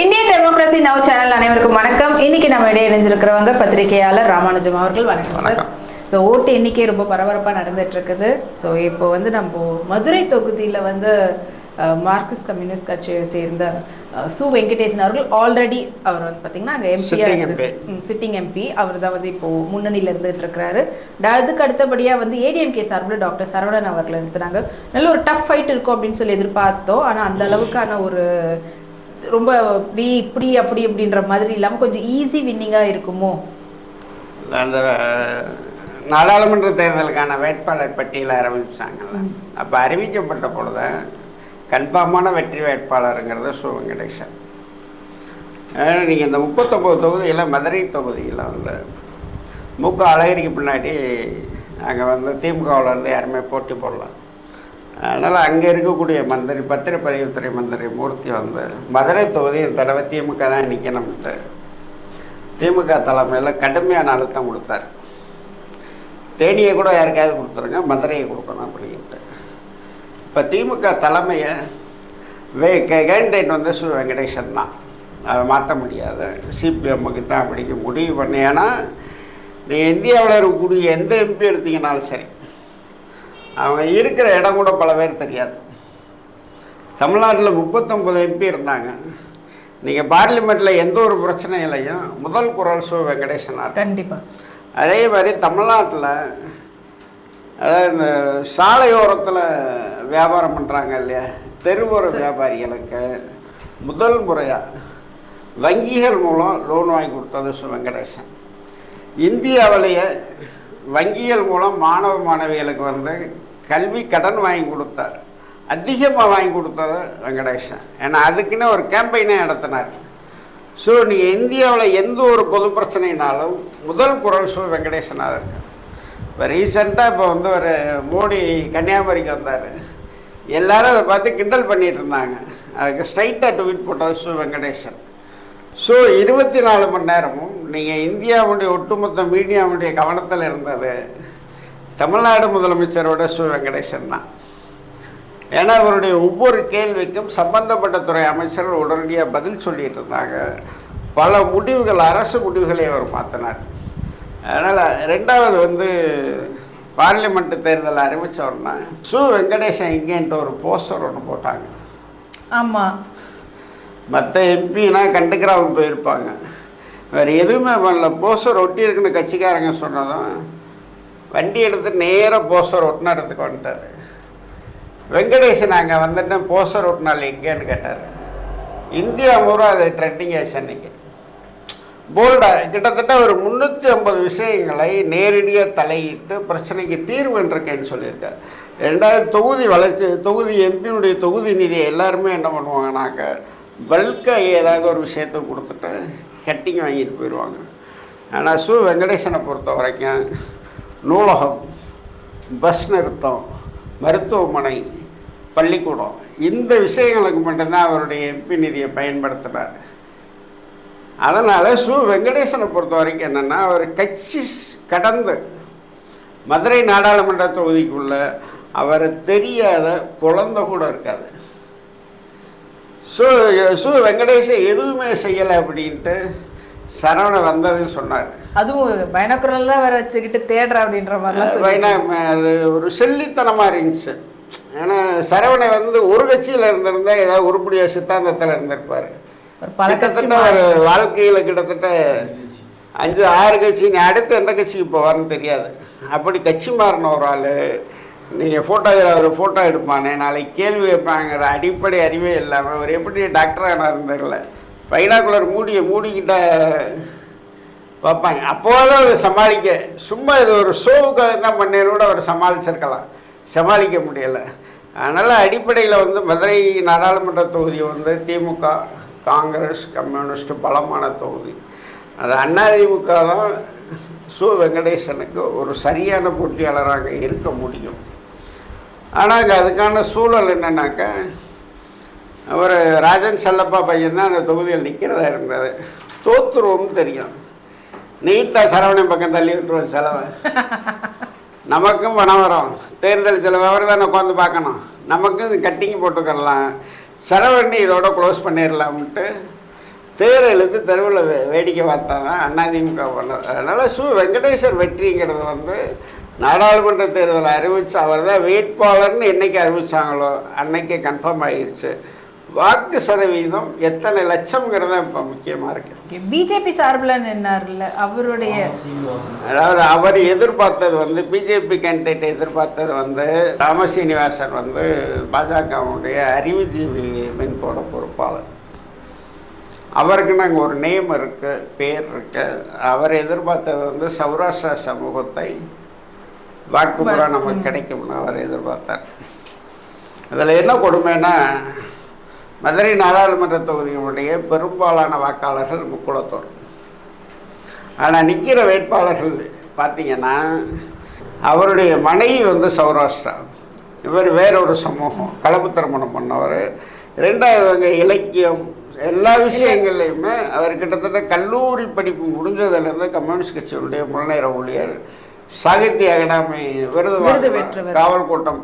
Indian democracy now channel அனைவருக்கும் வணக்கம். இன்னைக்கு நம்ம இடையே இணைஞ்சிருக்கிறவங்க பத்திரிகையாளர் ராமானுஜம் அவர்கள். வணக்கம். ஸோ ஓட்டு எண்ணிக்கை ரொம்ப பரபரப்பாக நடந்துட்டு இருக்குது. ஸோ இப்போ நம்ம மதுரை தொகுதியில் மார்க்சிஸ்ட் கம்யூனிஸ்ட் கட்சியை சேர்ந்த சு வெங்கடேசன் அவர்கள் ஆல்ரெடி அவர் பார்த்தீங்கன்னா அங்கே எம்பியாக சிட்டிங் எம்பி அவர் தான் இப்போ முன்னணியில் இருந்துகிட்டு இருக்கிறாரு. அதுக்கு அடுத்தபடியாக ஏடிஎம்கே சார்பில் டாக்டர் சரவணன் அவர்கள் நிறுத்தினாங்க. நல்ல ஒரு டஃப் ஃபைட் இருக்கும் அப்படின்னு சொல்லி எதிர்பார்த்தோம். ஆனால் அந்த அளவுக்கான ஒரு ரொம்ப இப்படி அப்படி அப்படின்ற மாதிரி இல்லாமல் கொஞ்சம் ஈஸி வின்னிங்காக இருக்குமோ? அந்த நாடாளுமன்ற தேர்தலுக்கான வேட்பாளர் பட்டியலை அறிவிச்சாங்கல்ல, அப்போ அறிவிக்கப்பட்ட பொழுது கன்ஃபார்மான வெற்றி வேட்பாளருங்கிறது சு வெங்கடேசன். நீங்கள் இந்த 39 தொகுதியில் மதுரை தொகுதியில் முக அழகிரிக்கு பின்னாடி அங்கே திமுகவிலேருந்து யாருமே போட்டி போடலாம். அதனால் அங்கே இருக்கக்கூடிய மந்திரி பத்திரப்பதிவுத்துறை மந்திரி மூர்த்தி மதுரை தொகுதி இந்த தடவை திமுக தான் நிற்கணும்ட்டு திமுக தலைமையில் கடுமையான அழுத்தம் கொடுத்தார். தேனியை கூட யாருக்காவது கொடுத்துருங்க, மதுரையை கொடுக்கணும் அப்படின்ட்டு. இப்போ திமுக தலைமையை கேண்டிடேட் சு வெங்கடேசன் தான், அதை மாற்ற முடியாது. சிபிஎம்முக்கு தான் அப்படிங்க முடிவு பண்ணி. ஏன்னா நீங்கள் இந்தியாவில் இருக்கக்கூடிய எந்த எம்பி எடுத்தீங்கனாலும் சரி, அவங்க இருக்கிற இடம் கூட பல பேர் தெரியாது. தமிழ்நாட்டில் 39 எம்பி இருந்தாங்க. நீங்கள் பார்லிமெண்ட்டில் எந்த ஒரு பிரச்சனையிலையும் முதல் குரல் சு வெங்கடேசனார். கண்டிப்பாக. அதே மாதிரி தமிழ்நாட்டில் அதாவது இந்த சாலையோரத்தில் வியாபாரம் பண்ணுறாங்க இல்லையா, தெருவோர வியாபாரிகளுக்கு முதல் முறையாக வங்கிகள் மூலம் லோன் வாங்கி கொடுத்தது சு வெங்கடேசன். இந்தியாவிலேயே வங்கிகள் மூலம் மாணவ மாணவிகளுக்கு கல்வி கடன் வாங்கி கொடுத்தார். அதிகமாக வாங்கி கொடுத்தது வெங்கடேசன். ஏன்னா அதுக்குன்னு ஒரு கேம்பெயினே நடத்தினார். ஸோ நீங்கள் இந்தியாவில் எந்த ஒரு பொது பிரச்சனைனாலும் முதல் குரல் சு வெங்கடேசனாக இருக்கு. இப்போ ரீசெண்டாக இப்போ ஒரு மோடி கன்னியாகுமரிக்கு வந்தார். எல்லோரும் அதை பார்த்து கிண்டல் பண்ணிகிட்டு இருந்தாங்க. அதுக்கு ஸ்ட்ரைட்டாக ட்வீட் போட்டது சு வெங்கடேசன். ஸோ 24 மணி நேரமும் நீங்கள் இந்தியாவுடைய ஒட்டுமொத்த மீடியாவுடைய கவனத்தில் இருந்தது தமிழ்நாடு முதலமைச்சரோட சு வெங்கடேசன் தான். ஏன்னா அவருடைய ஒவ்வொரு கேள்விக்கும் சம்பந்தப்பட்ட துறை அமைச்சர்கள் உடனடியாக பதில் சொல்லிட்டு இருந்தாங்க. பல முடிவுகள், அரசு முடிவுகளை அவர் மாற்றினார். அதனால் ரெண்டாவது பார்லிமெண்ட் தேர்தல் அறிவித்தோன்னா சு வெங்கடேசன் இங்கேன்ட்டு ஒரு போஸ்டர் ஒன்று போட்டாங்க. ஆமாம், மற்ற எம்பினா கண்டுக்கிறாமல் போயிருப்பாங்க, வேறு எதுவுமே பண்ணல. போஸ்டர் ஒட்டி இருக்குன்னு கட்சிக்காரங்க சொன்னதும் வண்டி எடுத்து நேராக போஸ்டர் ஒட்டின இடத்துக்கு வந்துட்டார். வெங்கடேசன் அங்கே வந்துட்டு போஸ்டர் ஒட்டினால எங்கேன்னு கேட்டார். இந்தியா பூரா அது ட்ரெண்டிங் ஆச்சு. அன்றைக்கி போல்டாக கிட்டத்தட்ட ஒரு 350 விஷயங்களை நேரடியாக தலையிட்டு பிரச்சனைக்கு தீர்வு இருக்கேன்னு சொல்லியிருக்கார். ரெண்டாவது தொகுதி வளர்ச்சி, தொகுதி எம்பியினுடைய தொகுதி நிதியை எல்லாருமே என்ன பண்ணுவாங்கனாக்க பல்காக ஏதாவது ஒரு விஷயத்தை கொடுத்துட்டு ஹெட்டிங் வாங்கிட்டு போயிடுவாங்க. ஆனால் சு வெங்கடேசனை பொறுத்த வரைக்கும் நூலகம், பஸ் நிறுத்தம், மருத்துவமனை, பள்ளிக்கூடம், இந்த விஷயங்களுக்கு மட்டும்தான் அவருடைய எம்பி நிதியை பயன்படுத்துகிறார். அதனால் சு வெங்கடேசனை பொறுத்த வரைக்கும் என்னென்னா, அவர் கட்சி கடந்து மதுரை நாடாளுமன்ற தொகுதிக்குள்ள அவர் தெரியாத குழந்தை கூட இருக்காது. சு வெங்கடேசன் எதுவுமே செய்யலை அப்படின்ட்டு சரவணன் வந்ததுன்னு சொன்னார். அதுவும் பைனாக்குரல்லாம் வேற வச்சுக்கிட்டு தேடுற அப்படின்ற மாதிரிலாம் அது ஒரு செல்லித்தனமாக இருந்துச்சு. ஏன்னா சரவணன் ஒரு கட்சியில் இருந்திருந்தா ஏதாவது உருப்படியாக சித்தாந்தத்தில் இருந்திருப்பார். கிட்டத்தட்ட ஒரு வாழ்க்கையில் கிட்டத்தட்ட 5-6 கட்சி, நீ அடுத்து எந்த கட்சிக்கு போவார்னு தெரியாது, அப்படி கட்சி மாறின ஒரு ஆள். நீங்கள் ஒரு ஃபோட்டோ எடுப்பானே, நாளைக்கு கேள்வி வைப்பாங்கிற அடிப்படை அறிவே இல்லாமல் அவர் எப்படி டாக்டராக இருந்திரல. பைனாக்குலர் மூடிக்கிட்ட பார்ப்பாங்க. அப்போதான் அதை சமாளிக்க, சும்மா இது ஒரு ஷோவுக்காக தான் பண்ணேன்னு கூட அவர் சமாளிச்சிருக்கலாம், சமாளிக்க முடியலை. அதனால் அடிப்படையில் மதுரை நாடாளுமன்ற தொகுதி திமுக, காங்கிரஸ், கம்யூனிஸ்ட் பலமான தொகுதி. அது அதிமுக தான் சு வெங்கடேசனுக்கு ஒரு சரியான போட்டியாளராக இருக்க முடியும். ஆனால் அதுக்கான சூழல் என்னன்னாக்கா, அவர் ராஜன் செல்லப்பா பையன் தான் அந்த தொகுதியில் நிற்கிறதா இருந்தது. தோற்றுருவோம்னு தெரியும், நீட்டாக சரவணன் பக்கம் தள்ளி விட்டுருவோம் செலவை. நமக்கும் பணம் வரும், தேர்தல் செலவு அவர் தானே உட்காந்து பார்க்கணும், நமக்கும் கட்டிங் போட்டுக்கலாம், சரவணி இதோட க்ளோஸ் பண்ணிடலாம்ட்டு தேர் இழுத்து தெருவில் வேடிக்கை பார்த்தா தான் அதிமுக பண்ணது. அதனால் வெங்கடேசன் வெற்றிங்கிறது வந்து நாடாளுமன்ற தேர்தலை அறிவித்து அவர் தான் வேட்பாளர்னு என்னைக்கு அறிவித்தாங்களோ அன்னைக்கே கன்ஃபார்ம் ஆகிடுச்சு. வாக்கு சதவீதம் எத்தனை லட்சம்ங்கிறத இப்போ முக்கியமாக இருக்கு. பிஜேபி சார்பில் நின்னார்ல அவருடைய, அதாவது அவர் எதிர்பார்த்தது வந்து பிஜேபி கேண்டிடேட் எதிர்பார்த்தது வந்து ராமசீனிவாசன் வந்து பாஜகவுடைய அறிவுஜீவி மென்போட பொறுப்பாளர். அவருக்குன்னு அங்கே ஒரு நேம் இருக்குது, பேர் இருக்கு. அவர் எதிர்பார்த்தது வந்து சௌராஷ்டிரா சமூகத்தை வாக்குமுறை நமக்கு கிடைக்கும்னு அவர் எதிர்பார்த்தார். அதில் என்ன கொடுமைன்னா மதுரை நாடாளுமன்ற தொகுதியினுடைய பெரும்பாலான வாக்காளர்கள் முக்குளத்தோர். ஆனால் நிற்கிற வேட்பாளர்கள் பார்த்தீங்கன்னா அவருடைய மனைவி வந்து சௌராஷ்டிரா, இவர் வேறொரு சமூகம், கலப்பு திருமணம் பண்ணவர். ரெண்டாவது இலக்கியம் எல்லா விஷயங்கள்லையுமே அவர் கிட்டத்தட்ட கல்லூரி படிப்பு முடிஞ்சதுலேருந்து கம்யூனிஸ்ட் கட்சியினுடைய முன்னேற ஊழியர், சாகித்ய அகாடமி விருது பெற்றவர், காவல் கூட்டம்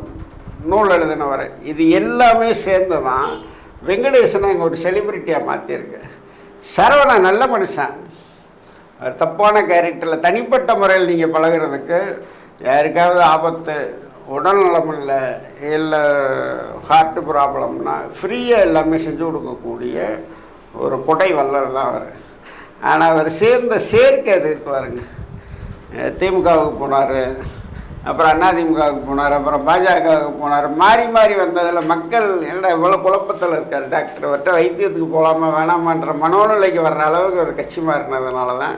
நூல் எழுதினவர். இது எல்லாமே சேர்ந்து தான் வெங்கடேசனை இங்கே ஒரு செலிபிரிட்டியாக மாற்றிருக்கு. சரவணன் நல்ல மனுஷன், அவர் தப்பான கேரக்டரில் தனிப்பட்ட முறையில் நீங்கள் பழகிறதுக்கு யாருக்காவது ஆபத்து, உடல் நலம் இல்லை ஹார்ட் ப்ராப்ளம்னா ஃப்ரீயாக எல்லாமே செஞ்சு கொடுக்கக்கூடிய ஒரு கொடை வல்லர் தான் அவர். ஆனால் அவர் சேர்ந்த சேர்க்கை அது இருக்குவாருங்க. திமுகவுக்கு போனார், அப்புறம் அதிமுகவுக்கு போனார், அப்புறம் பாஜகவுக்கு போனார். மாறி மாறி வந்ததில் மக்கள் என்னடா இவ்வளோ குழப்பத்தில் இருக்கார் டாக்டர், அவர்கிட்ட வைத்தியத்துக்கு போகலாமா வேணாமான்ற மனோநிலைக்கு வர்ற அளவுக்கு ஒரு கட்சி மாறினதுனால தான்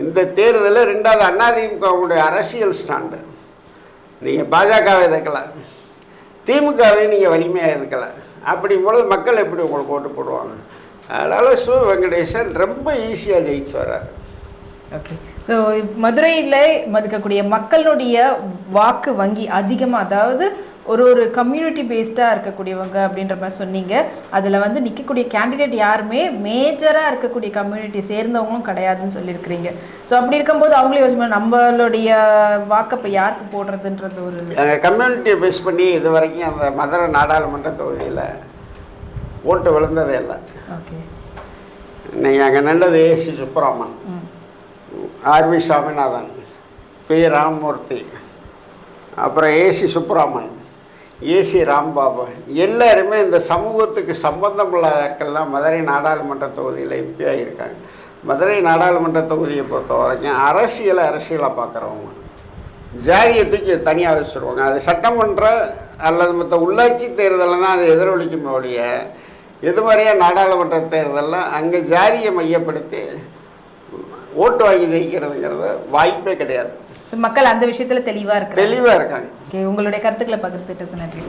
இந்த தேர்தலில். ரெண்டாவது அதிமுகவுடைய அரசியல் ஸ்டாண்டு, நீங்கள் பாஜகவை எதிர்க்கலை, திமுகவை நீங்கள் வலிமையாக எதிர்க்கலை, அப்படிங்கும்போது மக்கள் எப்படி உங்களுக்கு ஓட்டு போடுவாங்க? அதனால் வெங்கடேசன் ரொம்ப ஈஸியாக ஜெயிச்சு வர்றார். ஓகே, ஸோ மதுரையில் இருக்கக்கூடிய மக்களுடைய வாக்கு வங்கி அதிகமாக, அதாவது ஒரு கம்யூனிட்டி பேஸ்டாக இருக்கக்கூடியவங்க அப்படின்ற மாதிரி சொன்னீங்க. அதில் வந்து நிற்கக்கூடிய கேண்டிடேட் யாருமே மேஜராக இருக்கக்கூடிய கம்யூனிட்டி சேர்ந்தவங்களும் கிடையாதுன்னு சொல்லியிருக்கிறீங்க. ஸோ அப்படி இருக்கும்போது அவங்களே யோசிச்சு நம்மளுடைய வாக்கை இப்போ யாருக்கு போடுறதுன்றது ஒரு கம்யூனிட்டியை பேஸ் பண்ணி இது வரைக்கும் அந்த மதுரை நாடாளுமன்ற தொகுதியில் ஓட்டு விழுந்ததே இல்லை. ஓகே, நீங்கள் அங்கே நல்லது AC Subbaraman, RV Saminathan, P Ramamurthy, அப்புறம் ஏசி சுப்பராமன், ஏசி ராம்பாபு, எல்லாருமே இந்த சமூகத்துக்கு சம்பந்தம் உள்ளாக்கள் தான் மதுரை நாடாளுமன்ற தொகுதியில் எம்பியாக இருக்காங்க. மதுரை நாடாளுமன்ற தொகுதியை பொறுத்த வரைக்கும் அரசியலாக பார்க்குறவங்க ஜாதியை தூக்கி தனியாக வச்சுருவாங்க. அது சட்டமன்ற அல்லது மற்ற உள்ளாட்சி தேர்தலில் தான் அது எதிரொலிக்குமே ஒழிய இது மாதிரியா நாடாளுமன்ற தேர்தலில் அங்கே ஜாதியை மையப்படுத்தி ஓட்டு வாங்கி ஜெயிக்கிறதுங்கிறது வாய்ப்பே கிடையாது. மக்கள் அந்த விஷயத்தில் தெளிவாக இருக்காங்க. ஓகே, உங்களுடைய கருத்துக்களை பகிர்ந்துட்டு நன்றி.